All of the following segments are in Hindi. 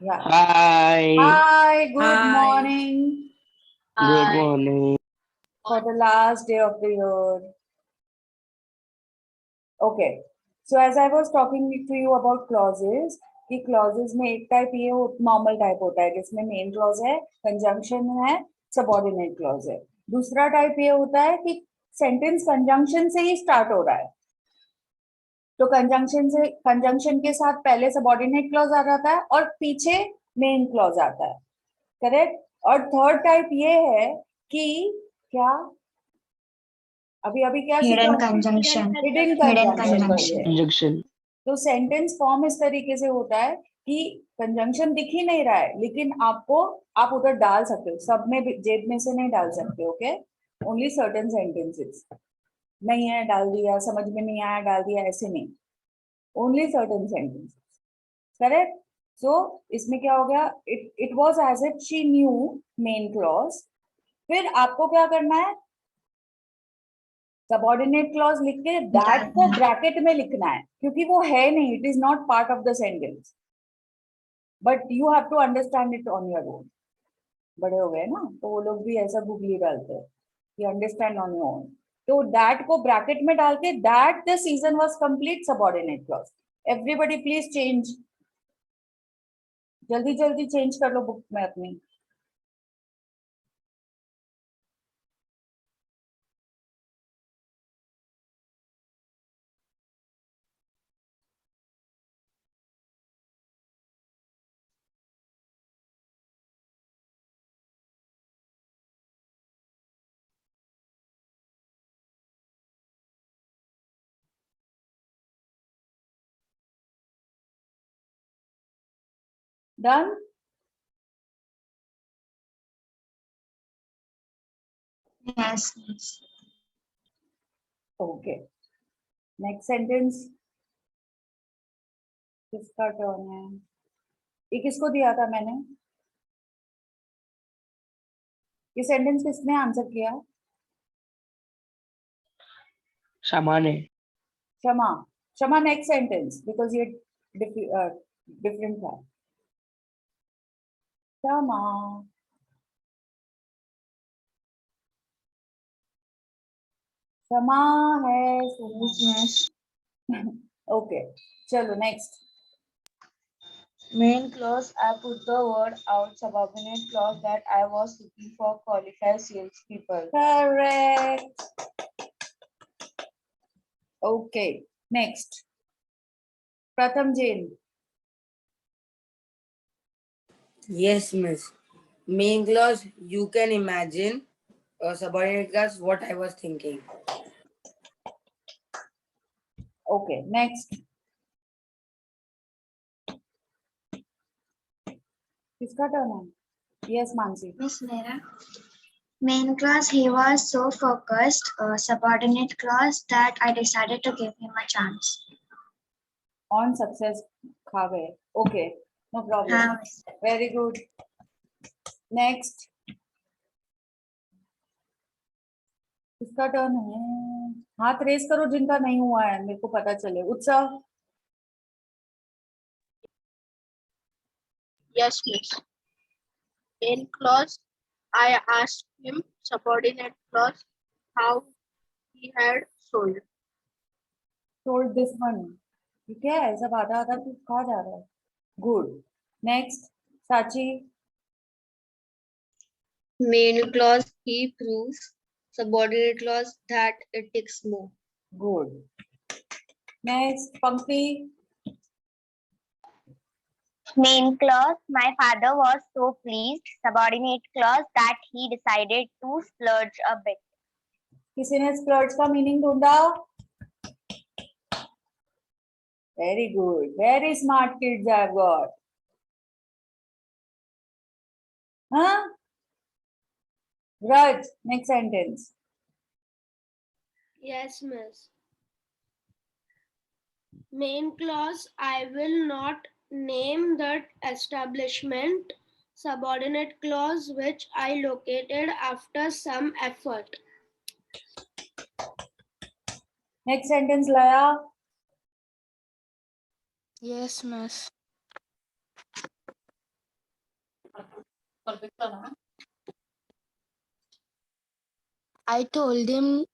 Yeah. Hi. Hi, good Hi. morning Good morning. for the last day of the year. Okay. So as I was talking to you about clauses, कि clauses में एक टाइप ये नॉर्मल टाइप होता है जिसमें मेन क्लॉज है, कंजंक्शन है, सबऑर्डिनेट क्लॉज है. दूसरा टाइप ये होता है कि सेंटेंस कंजंक्शन से ही स्टार्ट हो रहा है. तो कंजंक्शन के साथ पहले सबऑर्डिनेट क्लॉज आ जाता है और पीछे मेन क्लॉज आता है. करेक्ट. और थर्ड टाइप ये है कि क्या अभी अभी क्या Hidden conjunction. Hidden Hidden conjunction. conjunction. Conjunction. तो सेंटेंस फॉर्म इस तरीके से होता है कि कंजंक्शन दिख ही नहीं रहा है लेकिन आप उधर डाल सकते हो. सब में जेब में से नहीं डाल सकते. ओके. Only certain sentences. नहीं है डाल दिया, समझ में नहीं आया डाल दिया, ऐसे नहीं. Only certain sentences. Correct. So इसमें क्या हो गया, it was as if she knew main clause. फिर आपको क्या करना है, सबऑर्डिनेट क्लॉज लिख के दैट को ब्रैकेट में लिखना है क्योंकि वो है नहीं, it is not part of the sentence. But you have to understand it on your own. बड़े हो गए ना तो वो लोग भी ऐसा गूगली डालते हैं कि अंडरस्टैंड ऑन योर ओन. तो दैट को ब्रैकेट में डाल के that the season was complete subordinate clause. Everybody please change. जल्दी जल्दी चेंज कर लो बुक में अपनी. Done. Yes. Okay. Next sentence किसका टर्न है? ये किसको दिया था मैंने? ये सेंटेंस किसने आंसर किया? Shamane. क्षमा. क्षमा नेक्स्ट सेंटेंस बिकॉज ये डिफरेंट था. क्षमा. क्षमा है. Yes. ओके. चलो next. Main clause, I put the word out. Subordinate clause, that I was looking for qualified salespeople. Correct. Okay. Next. प्रथम Jain. Yes, miss. Main clause, you can imagine. Subordinate clause, what I was thinking. Okay. Next. किसका टर्न है? Yes Mansi. Miss Mera. Main clause, he was so focused. Subordinate clause, that I decided to give him a chance. On success खा गए. ओके. No problem. हाँ. Very good. नेक्स्ट. किसका टर्न है? हाथ रेस करो जिनका नहीं हुआ है, मेरे को पता चले. उत्सव. Yes, miss. Main clause, I asked him. Subordinate clause, how he had sold. Told this one. ठीक है. सब आधा आधा तू कहा जा रहा है. गुड. नेक्स्ट. साची. Main clause, he proves. Subordinate clause, that it takes more. Good. Next. पंक्ति. Main clause, my father was so pleased. Subordinate clause, that he decided to splurge a bit. किसी ने स्प्लर्ज का मीनिंग ढूंढा? Very good. Very smart kids I have got. हाँ. रज. Next sentence. Yes, miss. Main clause, I will not name that establishment. Subordinate clause, which I located after some effort. Next sentence लाया. Yes, miss. I told him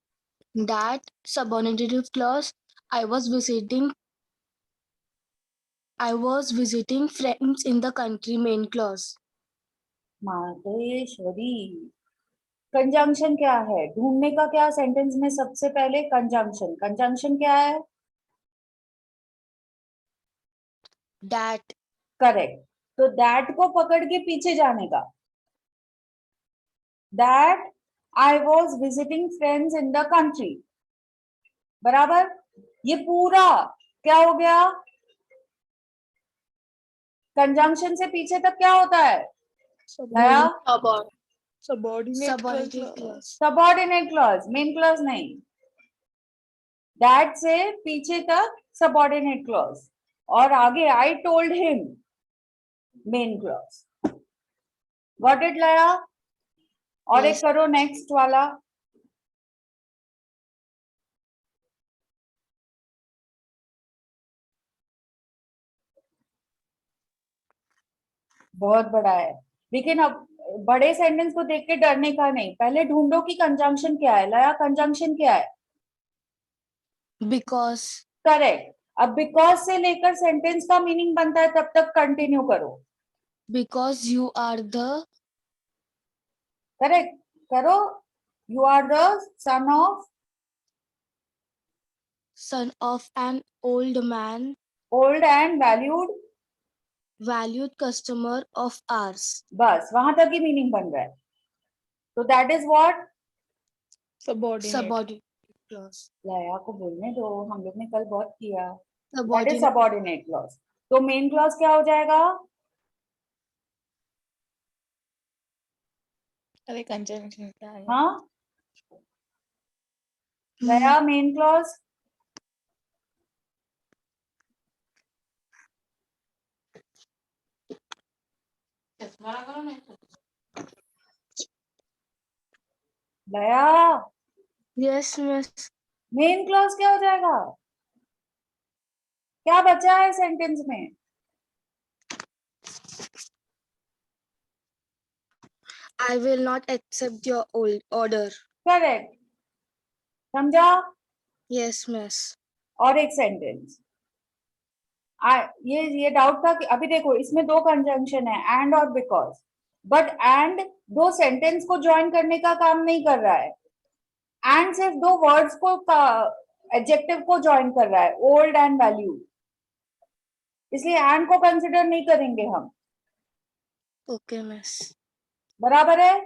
that subordinative clause I was visiting friends in the country main clause. मातेश्वरी, कंजंक्शन क्या है? ढूंढने का क्या सेंटेंस में सबसे पहले कंजंक्शन. कंजंक्शन क्या है? That correct. तो दैट को पकड़ के पीछे जाने का. That I was visiting friends in the country. बराबर. ये पूरा क्या हो गया? कंजंक्शन से पीछे तक क्या होता है? नया subordinate clause. Subordinate clause, main clause नहीं. दैट से पीछे तक सबॉर्डिनेट क्लॉज और आगे I told him main clause. Got it लया? और एक Yes. करो नेक्स्ट वाला. बहुत बड़ा है, लेकिन अब बड़े सेंटेंस को देख के डरने का नहीं. पहले ढूंढो कि कंजंक्शन क्या है. लया, कंजंक्शन क्या है? Because correct. अब बिकॉज से लेकर सेंटेंस का मीनिंग बनता है, तब तक कंटिन्यू करो. you are the करेक्ट करो. You are the son of an old man, old and valued. valued customer of ours. बस वहां तक ही मीनिंग बन रहा है. तो that is what? Subordinate clause. लया को बोलने दो, हम लोग ने कल बहुत किया. That is Subordinate. Subordinate clause. तो मेन क्लॉज क्या हो जाएगा? अरे कंजंक्शन क्या है? हाँ लया, मेन क्लॉज. लया, Yes, miss. मेन क्लॉज क्या हो जाएगा? क्या बचा है सेंटेंस में? I will not accept your old order. Correct. समझा? Yes, miss. और एक सेंटेंस. ये डाउट था कि अभी देखो इसमें दो कंजंक्शन है, एंड और बिकॉज. बट एंड दो सेंटेंस को ज्वाइन करने का काम नहीं कर रहा है. एंड सिर्फ दो वर्ड्स को एडजेक्टिव को ज्वाइन कर रहा है, ओल्ड एंड वैल्यू. इसलिए एंड को कंसिडर नहीं करेंगे हम. Okay, miss. बराबर है?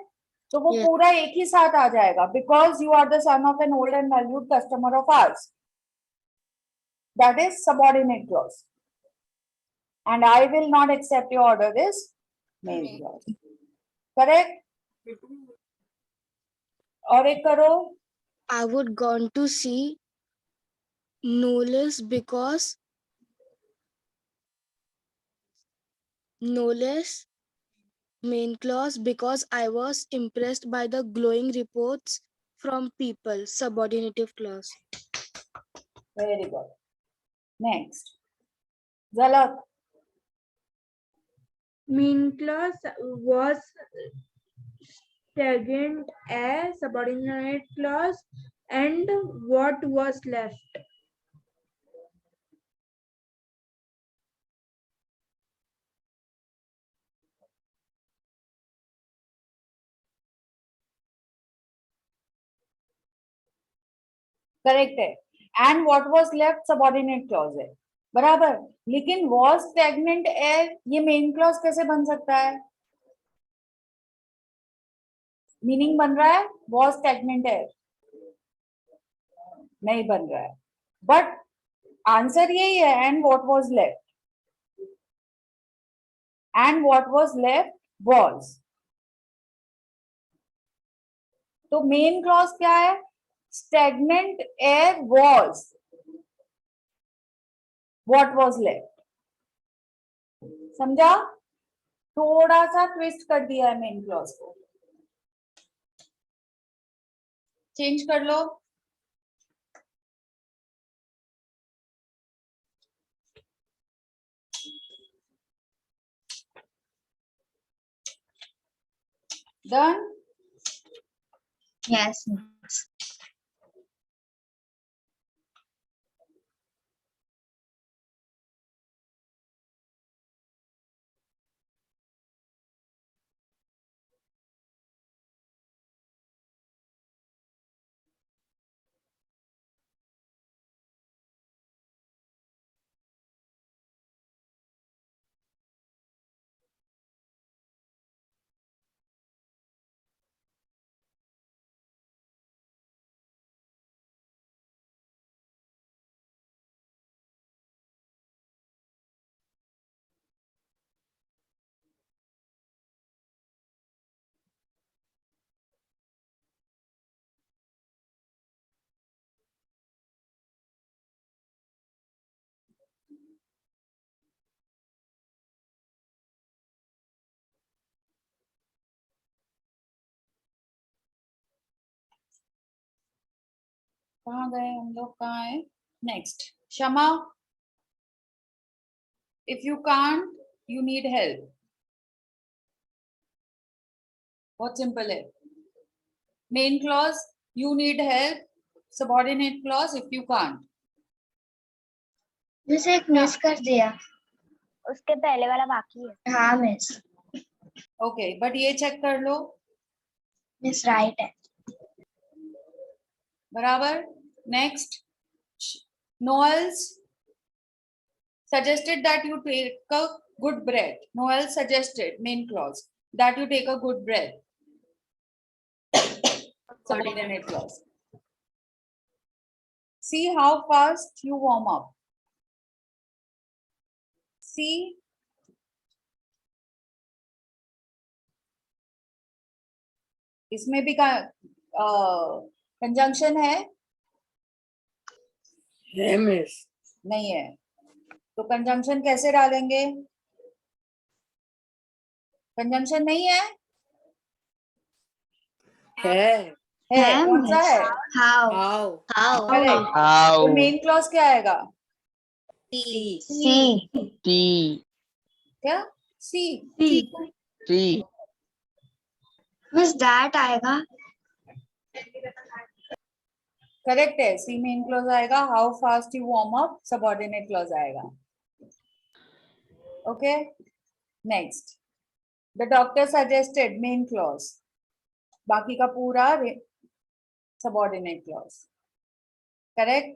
तो वो Yes. पूरा एक ही साथ आ जाएगा. Because you are the son of an old and valued customer of ours. That is subordinate clause. And I will not accept your order is main clause. Correct? और एक करो. I would gone to see Knowles because Knowles main clause because I was impressed by the glowing reports from people. Subordinative clause. Very good. Next. Zalak. Mean clause was second a subordinate clause, and what was left? Correct है. And what was left subordinate clause है. बराबर. लेकिन was stagnant एयर ये मेन क्लॉज कैसे बन सकता है? मीनिंग बन रहा है was stagnant एयर? नहीं बन रहा है. बट आंसर यही है, and what was left. And what was left was. तो मेन क्लॉज क्या है? stagnant air was what was left. समझा? थोड़ा सा ट्विस्ट कर दिया है मेन क्लॉज को. चेंज कर लो. Done? Yes, miss. कहाँ गए हम लोग? कहाँ है? Next. Shama, if you can't, you need help. बहुत simple है. Main clause, you need help. Subordinate clause, if you can't. Miss एक मिस कर दिया. उसके पहले वाला बाकी है. हाँ मिस. Okay, but ये check कर लो. मिस राइट है. बराबर. Next. Noels suggested that you take a good breath. Noel suggested, main clause, that you take a good breath. Subordinate clause. See how fast you warm up. See. इसमें भी कंजंक्शन है? है मिस. नहीं है. तो कंजंक्शन कैसे डालेंगे? कंजंक्शन नहीं है? है. कौन सा है? How? How? Correct. How? तो मेन क्लॉज क्या आएगा? C. C. T. क्या? सी. T. मिस दैट आएगा. करेक्ट है. सी मेन क्लॉज आएगा. How fast you warm up subordinate clause आएगा. Okay. Next. The doctor suggested main clause. बाकी का पूरा subordinate clause. Correct.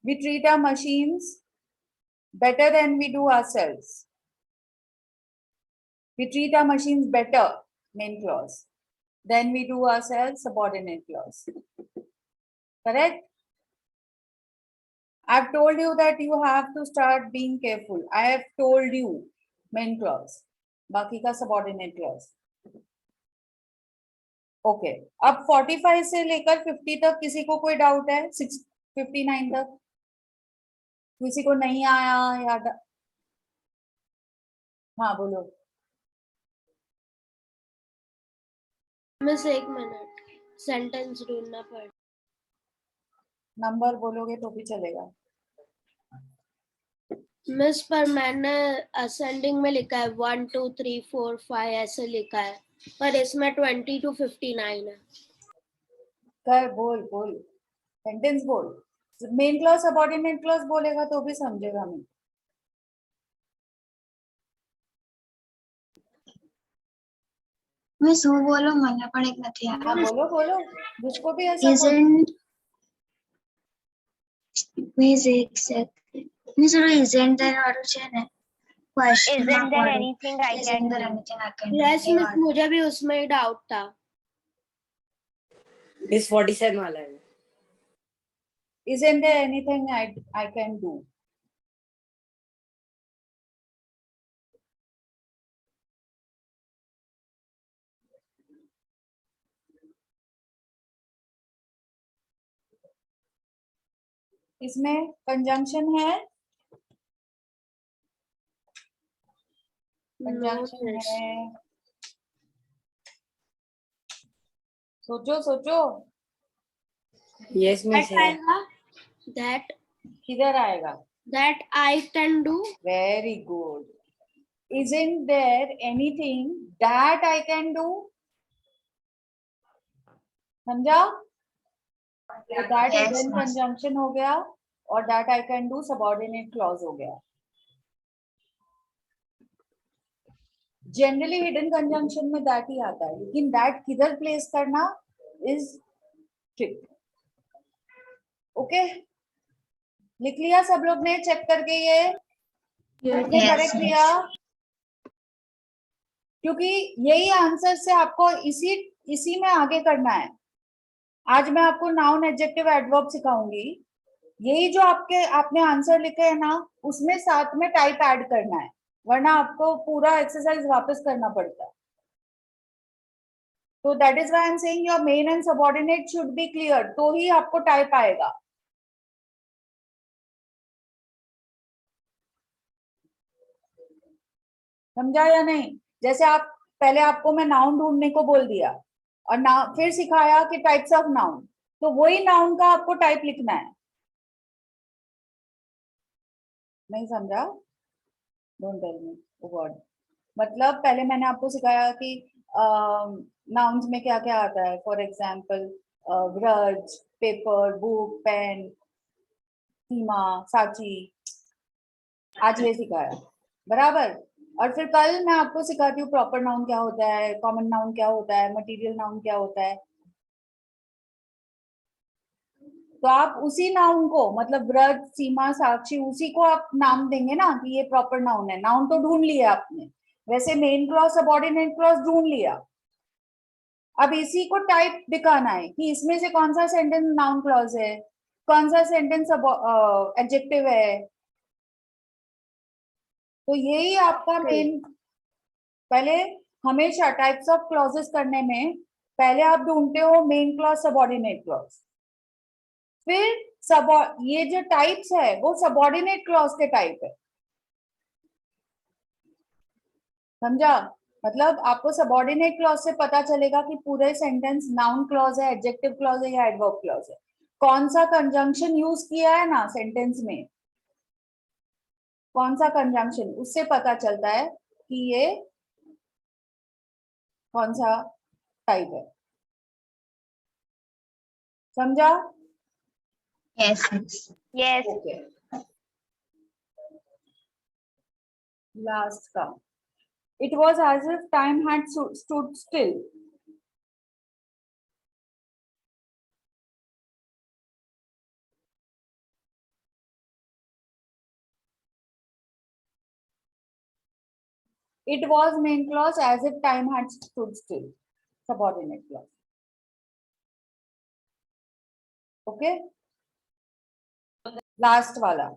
We treat our machines better than we do ourselves. We treat our machines better, main clause, than we do ourselves, subordinate clause. Correct? I've told you that you have to start being careful. I have told you, main clause. बाकी का subordinate clause. Okay. अब 45 से लेकर 50 तक किसी को कोई डाउट है? 59 तक किसी को नहीं आया या हाँ बोलो. मिस एक मिनट, सेंटेंस ढूंढना पड़. नंबर बोलोगे तो भी चलेगा. मिस पर मैंने असेंडिंग में लिखा है 1 2 3 4 5 ऐसे लिखा है, पर इसमें 20 to 59 है. कर बोल सेंटेंस बोल. मेन क्लॉज सबऑर्डिनेट क्लॉज बोलेगा तो भी समझेगा. मैं मिस હું બોલો મને પણ એક નથી हाँ આવ્યું. बोलो जिसको भी ऐसा बोल. Isn't मिस एक सेकंड. मिस वो isn't there वाળું છે ને question Isn't mark there वाળું. anything I Isn't can there do? anything I can do? Yes ये मिस, वाला. मुझे भी उसमें ही डाउट था. मिस 47 वाला है. Isn't there anything I can do? इसमें कंजंक्शन है. Conjunction miss. है. सोचो यस मिस दैट है. आएगा. दैट किधर आएगा? That I can do. Very good. isn't there anything that I can do? समझा? तो that Yes, hidden miss. conjunction हो गया और that I can do subordinate clause हो गया. जनरली हिडन कंजंक्शन में दैट ही आता है, लेकिन दैट किधर प्लेस करना इज ट्रिक. ओके, लिख लिया सब लोग ने चेक करके? ये किसने Yes, करेक्ट miss. किया? क्योंकि यही आंसर से आपको इसी में आगे करना है. आज मैं आपको नाउन एडजेक्टिव एडवर्ब सिखाऊंगी. यही जो आपने आंसर लिखे है ना, उसमें साथ में टाइप ऐड करना है, वरना आपको पूरा एक्सरसाइज वापस करना पड़ता है. तो that is why I am saying your main and subordinate should be clear, तो ही आपको टाइप आएगा. समझा या नहीं? जैसे आप पहले आपको मैं नाउन ढूंढने को बोल दिया और फिर सिखाया कि टाइप्स ऑफ नाउन, तो वही नाउन का आपको टाइप लिखना है. नहीं समझा? Don't tell me word. मतलब पहले मैंने आपको सिखाया कि नाउन्स में क्या क्या आता है. फॉर एग्जाम्पल ग्रज, paper, book, pen, Seema, Sachi. आज ये सिखाया, बराबर. और फिर कल मैं आपको सिखाती हूँ प्रॉपर नाउन क्या होता है, कॉमन नाउन क्या होता है, मटेरियल नाउन क्या होता है. तो आप उसी नाउन को, मतलब व्रत, सीमा, साक्षी, उसी को आप नाम देंगे ना कि ये प्रॉपर नाउन है. नाउन तो ढूंढ लिया आपने, वैसे मेन क्लॉज, सबऑर्डिनेट क्लॉज ढूंढ लिया. अब इसी को टाइप दिखाना है कि इसमें से कौन सा सेंटेंस नाउन क्लॉज है, कौन सा सेंटेंस एडजेक्टिव है. तो यही आपका मेन. पहले हमेशा टाइप्स ऑफ क्लॉजेस करने में पहले आप ढूंढते हो मेन क्लॉज, सबऑर्डिनेट क्लॉज. फिर ये जो टाइप्स है वो सबऑर्डिनेट क्लॉज के टाइप है. समझा? मतलब आपको सबऑर्डिनेट क्लॉज से पता चलेगा कि पूरे सेंटेंस नाउन क्लॉज है, एडजेक्टिव क्लॉज है या एडवर्ब क्लॉज है. कौन सा कंजंक्शन यूज किया है ना सेंटेंस में, कौन सा कंजंक्शन, उससे पता चलता है कि ये कौन सा टाइप है. समझा? Yes, miss. Yes. Okay. Last का, it was as if time had stood still. It was main clause, as if time had stood still, subordinate clause. Okay, last वाला.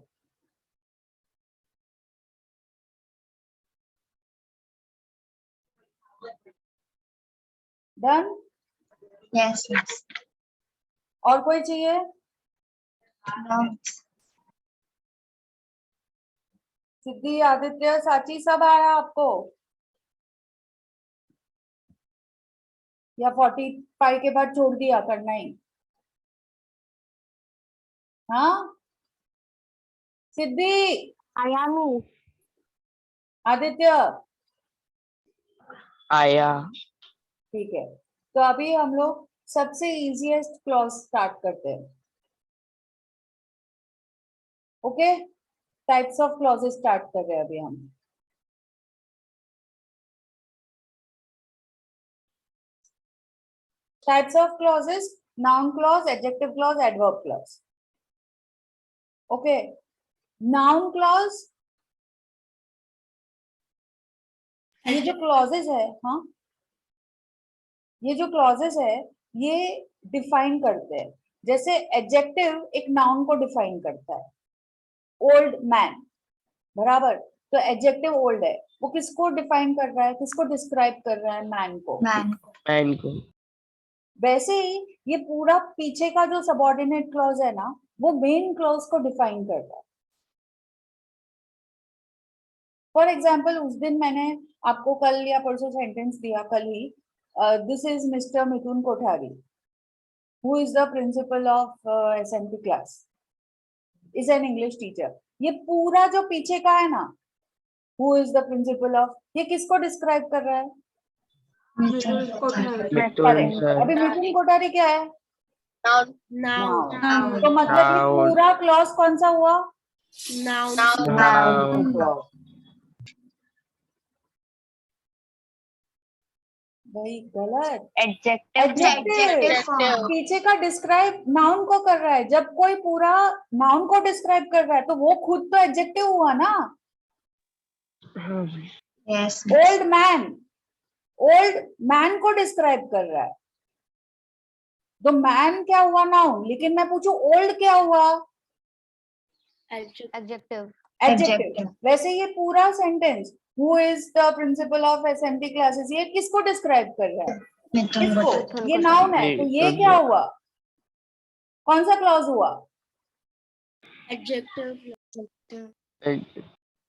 Done? Yes, miss. और कोई चाहिए? No. सिद्धि, आदित्य, साची सब आया आपको? या 45 के बाद छोड़ दिया करना ही? हाँ, सिद्धि, Ayami. आदित्य, आया. ठीक है. तो अभी हम लोग सबसे इजीएस्ट क्लॉज स्टार्ट करते हैं. Okay, types of clauses start कर रहे हैं अभी हम. Types of clauses: noun clause, adjective clause, adverb clause. Okay, noun clause, ये जो क्लॉजेस है, हाँ, ये जो क्लॉजेस है ये डिफाइन करते हैं. जैसे एडजेक्टिव एक नाउन को डिफाइन करता है. ओल्ड मैन, बराबर. तो एडजेक्टिव ओल्ड है, वो किसको डिफाइन कर रहा है, किसको डिस्क्राइब कर रहा है? मैन को. Man. मैन को. वैसे ही ये पूरा पीछे का जो सबऑर्डिनेट क्लॉज है ना, वो मेन क्लॉज को डिफाइन कर रहा है. फॉर एग्जाम्पल, उस दिन मैंने आपको कल या परसों सेंटेंस दिया, कल ही, this is mister Mithun Kothari, who is the principal of SNP class, is an English teacher. ये पूरा जो पीछे का है ना, who is the principal of, ये किसको डिस्क्राइब कर रहा है? Correct. अभी मिथुन कोठारी क्या है? Noun. Noun. तो मतलब ये Noun. पूरा क्लॉज कौन सा हुआ? Noun. Noun. भाई गलत, Adjective. एडजेक्टिव पीछे का डिस्क्राइब नाउन को कर रहा है। जब कोई पूरा नाउन को डिस्क्राइब कर रहा है तो वो खुद तो एडजेक्टिव हुआ ना। Yes. ओल्ड मैन को डिस्क्राइब कर रहा है तो मैन क्या हुआ? नाउन। लेकिन मैं पूछूं ओल्ड क्या हुआ? Adjective. एडजेक्टिव। वैसे ये पूरा sentence who is the principal of SMT classes, ये किसको डिस्क्राइब कर रहा है? किसको? ये नाउन है तो ये क्या हुआ? कौन सा क्लॉज हुआ? Adjective.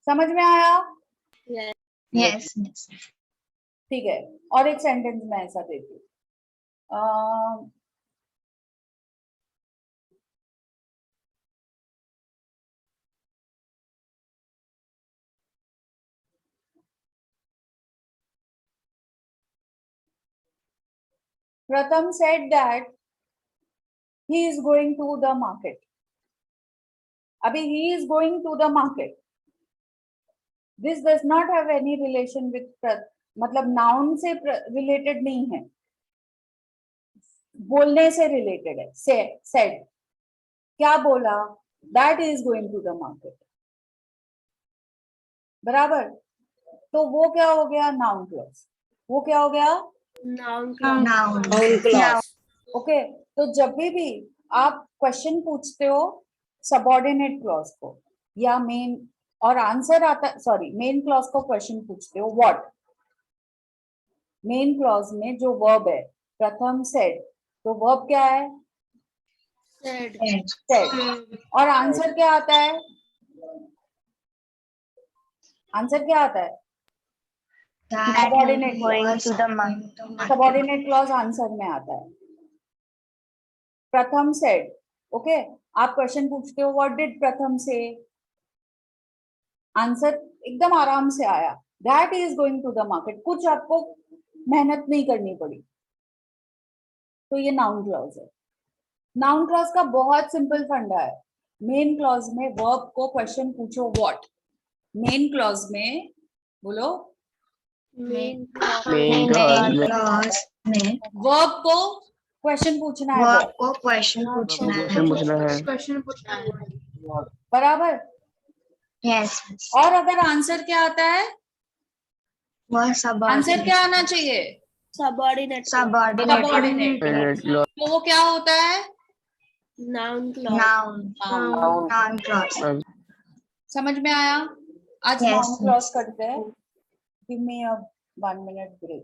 समझ में आया? Yes. ठीक है, और एक सेंटेंस में ऐसा देती हूँ। Pratham said that he is going to the market. अभी he is going to the market. This does not have any relation with मतलब नाउन से रिलेटेड नहीं है, बोलने से रिलेटेड है। said क्या बोला? That he is going to the market. बराबर, तो वो क्या हो गया? Noun clause. वो क्या हो गया? Noun. Noun. clause. ओके तो जब भी आप क्वेश्चन पूछते हो सबऑर्डिनेट क्लॉज को या मेन, और आंसर आता, सॉरी मेन क्लॉज को क्वेश्चन पूछते हो व्हाट, मेन क्लॉज में जो वर्ब है प्रथम सेड, तो वर्ब क्या है? Said. सेड। और आंसर क्या आता है? आंसर क्या आता है? That Subordinate is going to the market. Subordinate clause answer में आता है। प्रथम सेड, ओके आप क्वेश्चन पूछते हो व्हाट डिड प्रथम से, आंसर एकदम आराम से आया, that is going to the market. कुछ आपको मेहनत नहीं करनी पड़ी, तो ये नाउन क्लॉज है। नाउन क्लॉज का बहुत सिंपल फंडा है। मेन क्लॉज में वर्ब को क्वेश्चन पूछो व्हाट, मेन क्लॉज में बोलो Main. Main clause में Clause में वर्ब को क्वेश्चन पूछना है, verb को question पूछना है. क्वेश्चन पूछना है। बराबर। Yes. और अगर आंसर क्या आता है? वह आंसर subordinate. क्या आना चाहिए? Subordinate. सबऑर्डिनेट। तो वो क्या होता है? Noun clause. Noun. Noun clause. समझ में आया? आज Yes, नाउन क्लॉज करते हैं। गिव मी अ 1 minute ब्रेक।